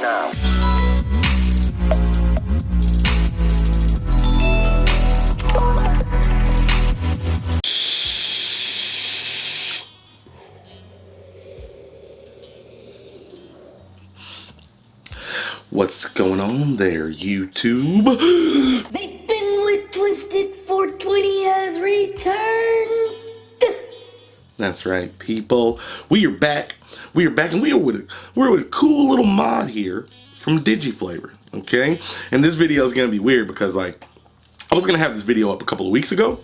now. What's going on there, YouTube? Vaping with Twisted420 has returned. That's right, people. We are back. We are back, and we're with a cool little mod here from Digiflavor. Okay, and this video is gonna be weird because like I was gonna have this video up a couple of weeks ago,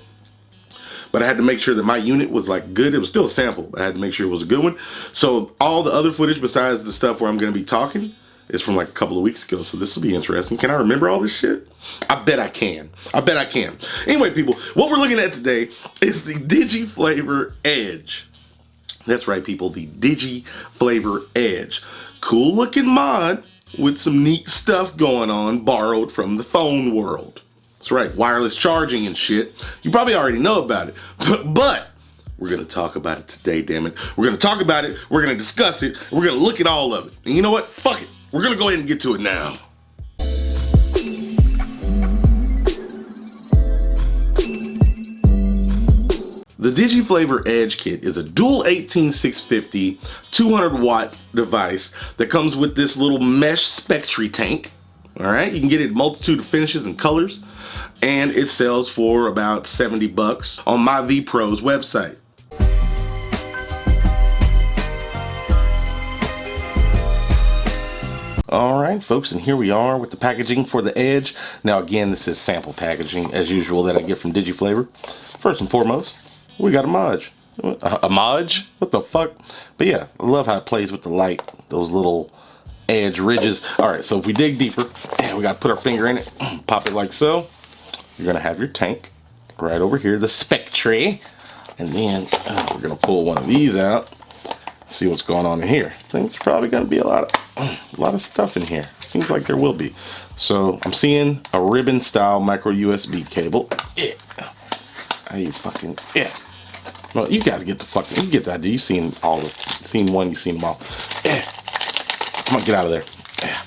but I had to make sure that my unit was like good. It was still a sample, but I had to make sure it was a good one. So all the other footage besides the stuff where I'm gonna be talking is from like a couple of weeks ago. So this will be interesting. Can I remember all this shit? I bet I can. I bet I can. Anyway, people, what we're looking at today is the Digiflavor Edge. That's right, people, the Digiflavor Edge. Cool looking mod with some neat stuff going on, borrowed from the phone world. That's right, wireless charging and shit. You probably already know about it, but we're gonna talk about it today, damn it. We're gonna talk about it, we're gonna discuss it, we're gonna look at all of it. And you know what? Fuck it. We're gonna go ahead and get to it now. The Digiflavor Edge Kit is a dual 18650 200 watt device that comes with this little mesh Spectra tank. All right, you can get it in a multitude of finishes and colors, and it sells for about 70 bucks on my VPro's website. All right, folks, and here we are with the packaging for the Edge. Now, again, this is sample packaging, as usual, that I get from Digiflavor. First and foremost, we got a mod. A mod? What the fuck? But yeah, I love how it plays with the light, those little edge ridges. All right, so if we dig deeper, we got to put our finger in it, pop it like so. You're going to have your tank right over here, the Spectra. And then we're going to pull one of these out. See what's going on in here. I think there's probably going to be a lot of stuff in here. Seems like there will be. So I'm seeing a ribbon style micro USB cable. Yeah. Are you fucking Well, you guys get the fucking, you get the idea. You've seen all of, seen one, you've seen them all. Yeah. Come on, get out of there. Yeah.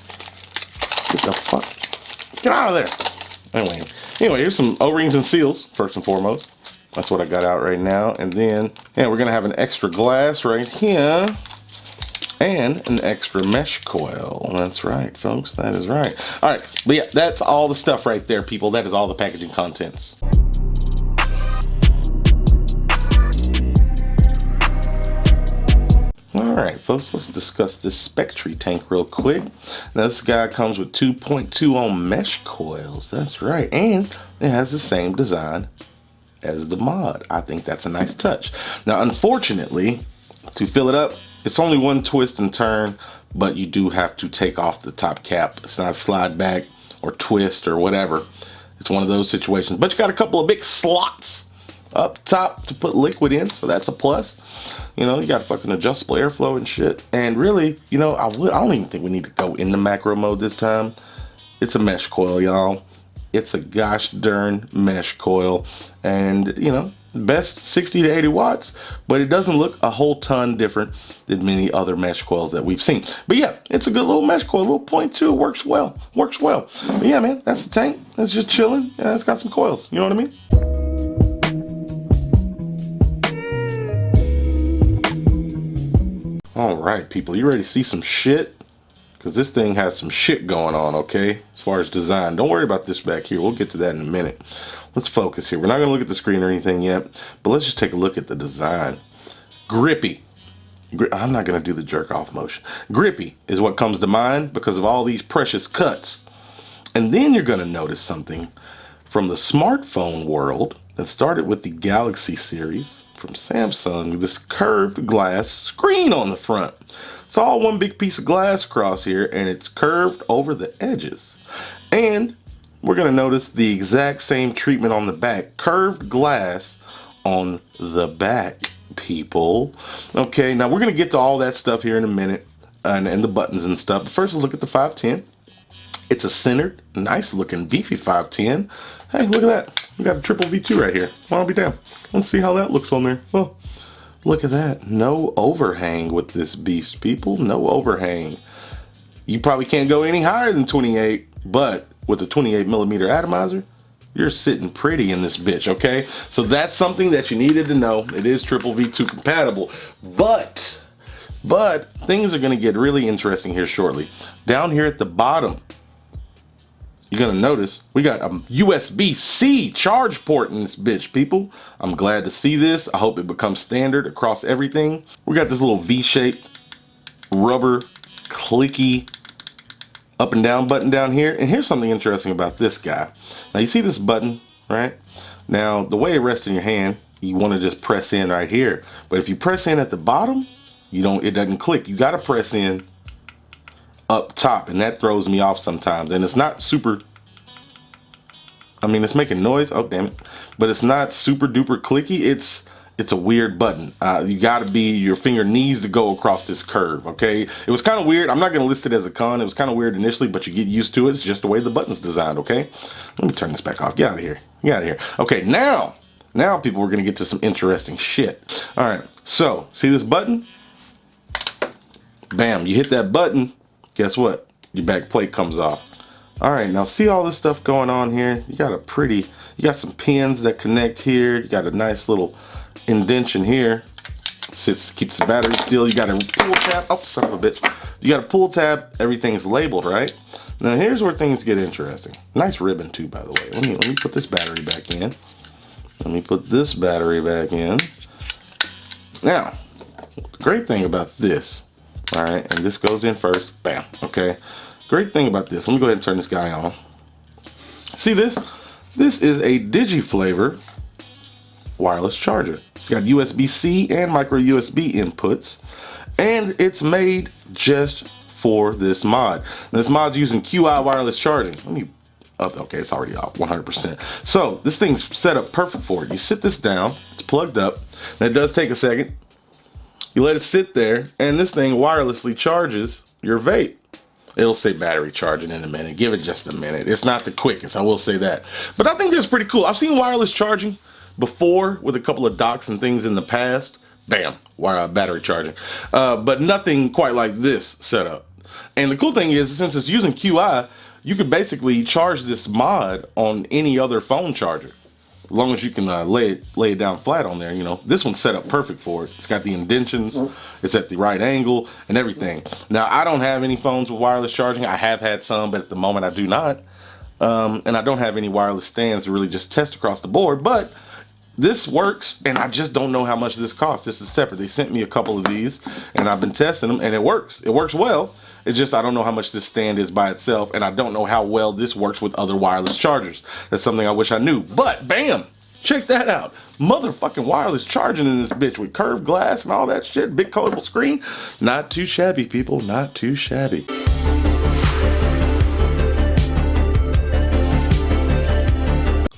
Get the fuck, get out of there. Anyway, here's some O-rings and seals first and foremost. That's what I got out right now. And then, we're gonna have an extra glass right here and an extra mesh coil. That's right, folks, that is right. All right, but yeah, that's all the stuff right there, people. That is all the packaging contents. All right, folks, let's discuss this Spectra tank real quick. Now, this guy comes with 2.2 ohm mesh coils. That's right, and it has the same design as the mod. I think that's a nice touch. Now, unfortunately, to fill it up, it's only one twist and turn, but you do have to take off the top cap. It's not a slide back or twist or whatever. It's one of those situations. But you got a couple of big slots up top to put liquid in, so that's a plus. You know, you got fucking adjustable airflow and shit. And really, you know, I don't even think we need to go into macro mode this time. It's a mesh coil, y'all. It's a gosh darn mesh coil, and you know, best 60 to 80 watts, but it doesn't look a whole ton different than many other mesh coils that we've seen. But yeah, it's a good little mesh coil, little 0.2, works well. But yeah, man, that's the tank. It's just chilling. Yeah, it's got some coils. You know what I mean? All right, people, you ready to see some shit? Because this thing has some shit going on, okay? As far as design. Don't worry about this back here. We'll get to that in a minute. Let's focus here. We're not going to look at the screen or anything yet, but let's just take a look at the design. Grippy. I'm not going to do the jerk off motion. Grippy is what comes to mind because of all these precious cuts. And then you're going to notice something from the smartphone world that started with the Galaxy series from Samsung, this curved glass screen on the front. It's all one big piece of glass across here, and it's curved over the edges. And we're gonna notice the exact same treatment on the back, curved glass on the back, people. Okay, now we're gonna get to all that stuff here in a minute, and the buttons and stuff. But first, let's look at the 510. It's a centered, nice looking beefy 510. Hey, look at that. We got a triple V2 right here. Well, I'll be damned. Let's see how that looks on there. Oh, look at that. No overhang with this beast, people. No overhang. You probably can't go any higher than 28, but with a 28 millimeter atomizer, you're sitting pretty in this bitch, okay? So that's something that you needed to know. It is triple V2 compatible, but things are gonna get really interesting here shortly. Down here at the bottom, you're gonna notice we got a USB-C charge port in this bitch, people. I'm glad to see this. I hope it becomes standard across everything. We got this little V-shaped rubber clicky up and down button down here. And here's something interesting about this guy. Now you see this button, right? Now the way it rests in your hand, you wanna just press in right here. But if you press in at the bottom, it doesn't click. You gotta press in up top, and that throws me off sometimes. And it's not super, I mean, it's making noise, oh damn it, but it's not super duper clicky. It's a weird button. Your finger needs to go across this curve, okay? It was kind of weird. I'm not gonna list it as a con. It was kind of weird initially, but you get used to it. It's just the way the button's designed, okay? Let me turn this back off. Get out of here. Get out of here. Okay, now people, we're gonna get to some interesting shit. All right, so see this button? Bam, you hit that button, guess what? Your back plate comes off. All right, now see all this stuff going on here? You got some pins that connect here. You got a nice little indentation here. Keeps the battery still. You got a pull tab. Oh, son of a bitch. You got a pull tab. Everything's labeled, right? Now here's where things get interesting. Nice ribbon too, by the way. Let me put this battery back in. Let me put this battery back in. Now, the great thing about this, all right, and this goes in first, bam, okay. Great thing about this, let me go ahead and turn this guy on. See this? This is a Digiflavor wireless charger. It's got USB-C and micro USB inputs, and it's made just for this mod. Now, this mod's using QI wireless charging. Okay, it's already off 100%. So this thing's set up perfect for it. You sit this down, it's plugged up, and it does take a second. You let it sit there, and this thing wirelessly charges your vape. It'll say battery charging in a minute. Give it just a minute. It's not the quickest, I will say that. But I think that's pretty cool. I've seen wireless charging before with a couple of docks and things in the past. Bam, battery charging. But nothing quite like this setup. And the cool thing is, since it's using QI, you can basically charge this mod on any other phone charger. As long as you can lay it down flat on there, you know. This one's set up perfect for it. It's got the indentions, it's at the right angle and everything. Now, I don't have any phones with wireless charging. I have had some, but at the moment I do not. And I don't have any wireless stands to really just test across the board, but this works, and I just don't know how much this costs. This is separate. They sent me a couple of these, and I've been testing them, and it works. It works well. It's just I don't know how much this stand is by itself, and I don't know how well this works with other wireless chargers. That's something I wish I knew. But bam, check that out. Motherfucking wireless charging in this bitch with curved glass and all that shit. Big colorful screen. Not too shabby, people. Not too shabby.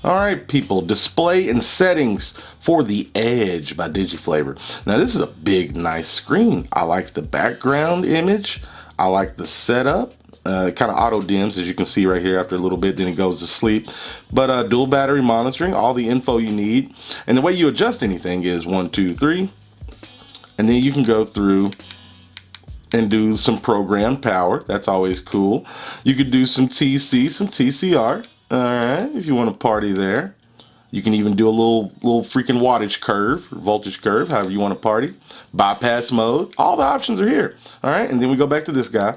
All right, people, display and settings for the Edge by Digiflavor. Now, this is a big, nice screen. I like the background image. I like the setup. It kind of auto dims, as you can see right here. After a little bit, then it goes to sleep. But dual battery monitoring, all the info you need. And the way you adjust anything is 1, 2, 3. And then you can go through and do some programmed power. That's always cool. You could do some TC, some TCR. All right, if you want to party there. You can even do a little freaking wattage curve, voltage curve, however you want to party. Bypass mode, all the options are here. All right, and then we go back to this guy.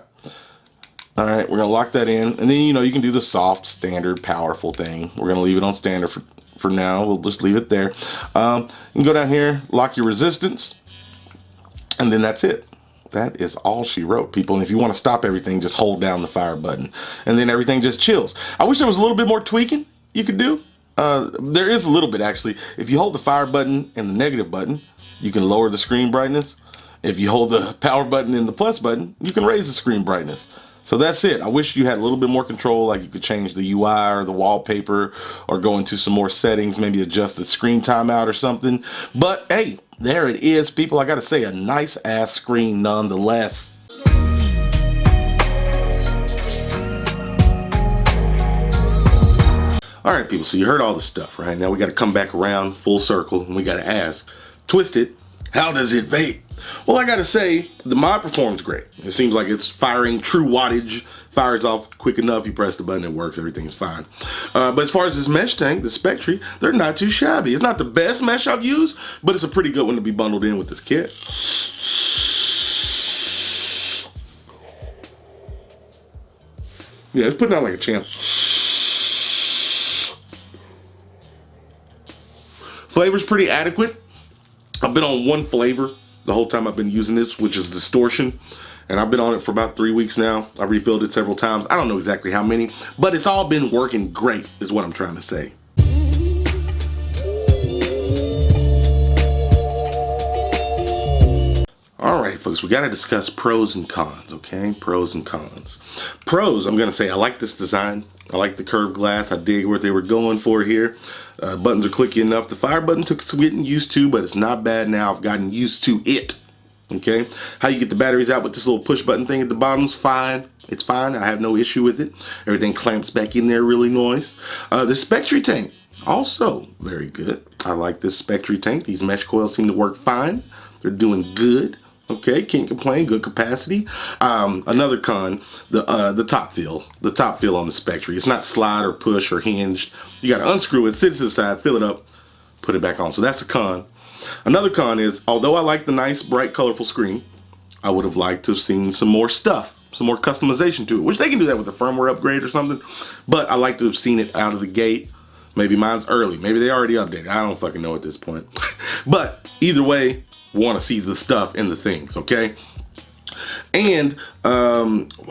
All right, we're gonna lock that in. And then, you know, you can do the soft, standard, powerful thing. We're gonna leave it on standard for now. We'll just leave it there. You can go down here, lock your resistance, and then that's it. That is all she wrote, people. And if you want to stop everything, just hold down the fire button. And then everything just chills. I wish there was a little bit more tweaking you could do. There is a little bit, actually. If you hold the fire button and the negative button, you can lower the screen brightness. If you hold the power button and the plus button, you can raise the screen brightness. So that's it. I wish you had a little bit more control, like you could change the UI or the wallpaper or go into some more settings, maybe adjust the screen timeout or something. But hey, there it is, people. I gotta say, a nice ass screen nonetheless. All right, people, so you heard all the stuff, right? Now we gotta come back around full circle and we gotta ask, Twisted, How does it vape? Well, I gotta say, the mod performs great. It seems like it's firing true wattage, fires off quick enough, you press the button, it works, everything's fine. But as far as this mesh tank, the Spectra, they're not too shabby. It's not the best mesh I've used, but it's a pretty good one to be bundled in with this kit. Yeah, it's putting out like a champ. Flavor's pretty adequate. I've been on one flavor the whole time I've been using this, which is Distortion. And I've been on it for about 3 weeks now. I refilled it several times. I don't know exactly how many, but it's all been working great, is what I'm trying to say. All right, folks, we got to discuss pros and cons, okay? Pros and cons. Pros, I'm going to say I like this design. I like the curved glass. I dig what they were going for here. Buttons are clicky enough. The fire button took some getting used to, but it's not bad now. I've gotten used to it, okay? How you get the batteries out with this little push button thing at the bottom's fine. It's fine. I have no issue with it. Everything clamps back in there really nice. The Spectra tank, also very good. I like this Spectra tank. These mesh coils seem to work fine. They're doing good. Okay, can't complain, good capacity. Another con, the top fill on the Spectra. It's not slide or push or hinged. You gotta unscrew it, sit it to the side, fill it up, put it back on. So that's a con. Another con is, although I like the nice, bright, colorful screen, I would have liked to have seen some more stuff, some more customization to it, which they can do that with a firmware upgrade or something, but I like to have seen it out of the gate. Maybe mine's early, maybe they already updated. I don't fucking know at this point. But either way, want to see the stuff and the things, okay? And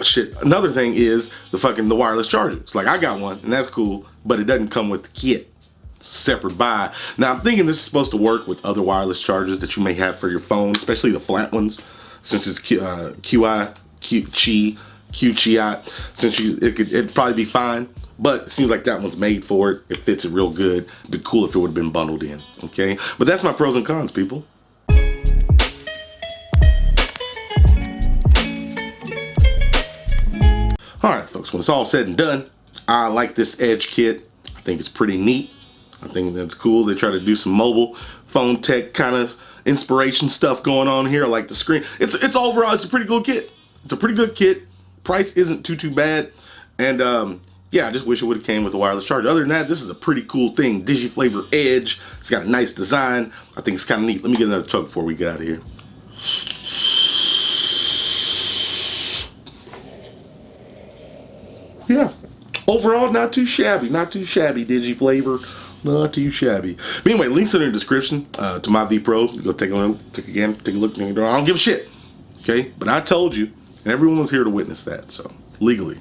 shit, another thing is the wireless chargers. Like, I got one and that's cool, but it doesn't come with the kit. It's a separate buy. Now I'm thinking this is supposed to work with other wireless chargers that you may have for your phone, especially the flat ones, since it's QI, since it'd probably be fine. But it seems like that one's made for it. It fits it real good. It'd be cool if it would have been bundled in, okay? But that's my pros and cons, people. Alright, folks, when it's all said and done, I like this Edge kit. I think it's pretty neat. I think that's cool. They try to do some mobile phone tech kind of inspiration stuff going on here. I like the screen. It's overall, it's a pretty good kit. It's a pretty good kit. Price isn't too bad. And yeah, I just wish it would have came with a wireless charger. Other than that, this is a pretty cool thing. Digiflavor Edge. It's got a nice design. I think it's kind of neat. Let me get another chug before we get out of here. Yeah, overall, not too shabby. Not too shabby, Digiflavor. Not too shabby. But anyway, links are in the description to my V Pro. You go take a look, take a look. I don't give a shit. Okay, but I told you, and everyone was here to witness that. So legally,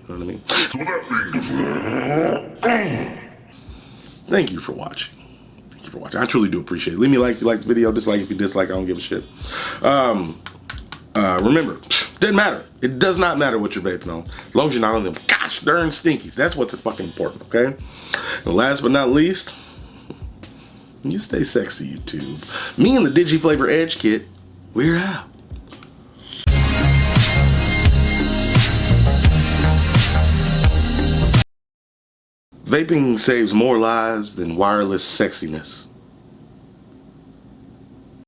you know what I mean. Thank you for watching. Thank you for watching. I truly do appreciate it. Leave me a like if you like the video. Dislike if you dislike. I don't give a shit. Remember, doesn't matter. It does not matter what you're vaping on, as long as you're not on them gosh darn stinkies. That's what's fucking important, okay? And last but not least, you stay sexy, YouTube. Me and the Digiflavor Edge kit, we're out. Vaping saves more lives than wireless sexiness.